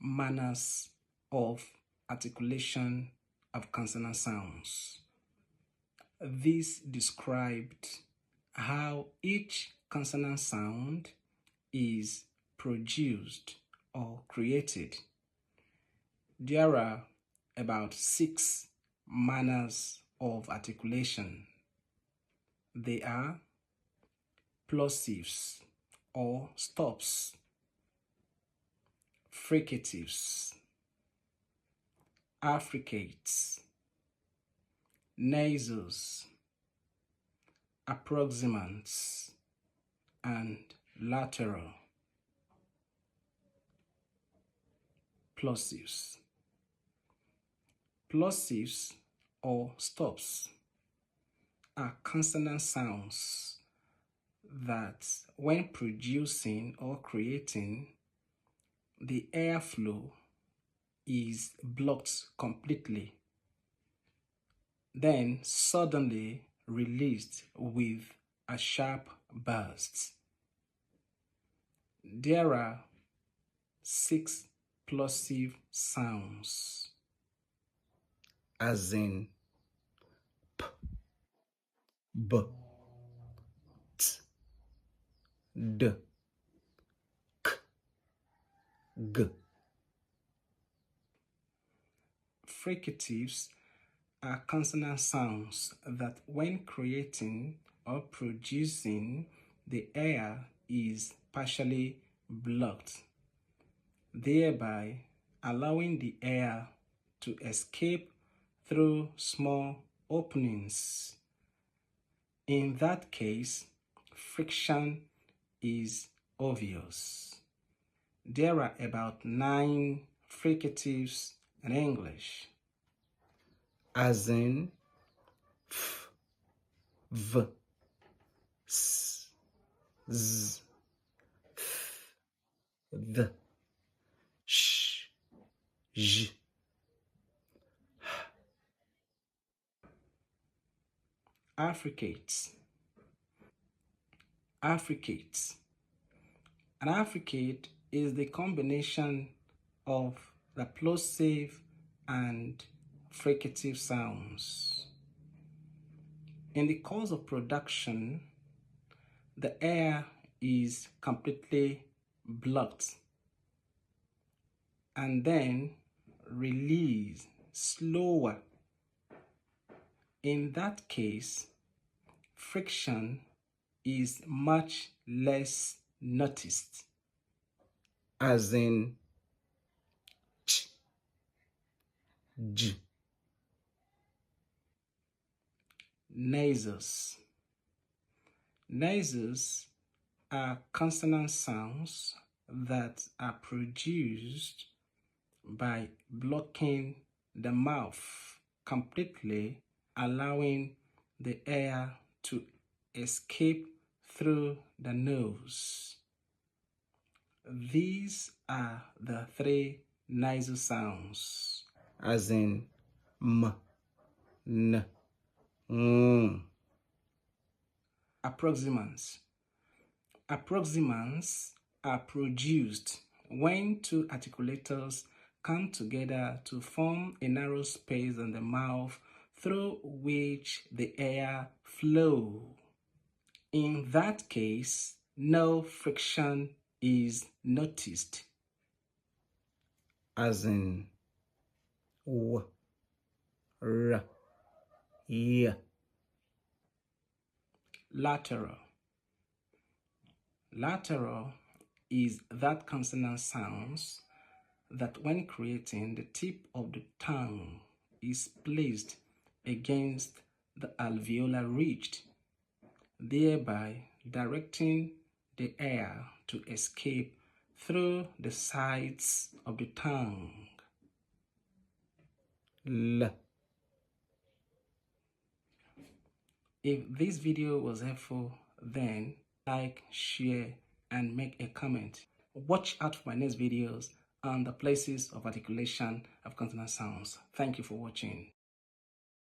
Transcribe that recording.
manners of articulation of consonant sounds. This described how each consonant sound is produced or created. There are about 6 manners of articulation. They are plosives or stops, fricatives, affricates, nasals, approximants, and lateral. Plosives. Plosives or stops are consonant sounds that, when producing or creating, the airflow is blocked completely, then suddenly released with a sharp burst. There are 6 plosive sounds, as in p, b, t, d, k, g. Fricatives are consonant sounds that, when creating or producing, the air is partially blocked, thereby allowing the air to escape through small openings. In that case, friction is obvious. There are about 9 fricatives in English, as in f, v, s, z, th, th, sh, j, h. Affricates. Affricates. An affricate is the combination of the plosive and fricative sounds. In the course of production, the air is completely blocked and then released slower. In that case, friction is much less noticed, as in ch, j. Nasals. Nasals are consonant sounds that are produced by blocking the mouth completely, allowing the air to escape through the nose. These are the 3 nasal sounds, as in m, n, ng. Approximants. Approximants are produced when 2 articulators come together to form a narrow space in the mouth through which the air flows. In that case, no friction is noticed, as in w, r, y. Lateral. Lateral is that consonant sounds that, when creating, the tip of the tongue is placed against the alveolar ridge, thereby directing the air to escape through the sides of the tongue. L. If this video was helpful, then like, share, and make a comment. Watch out for my next videos on the places of articulation of consonant sounds. Thank you for watching.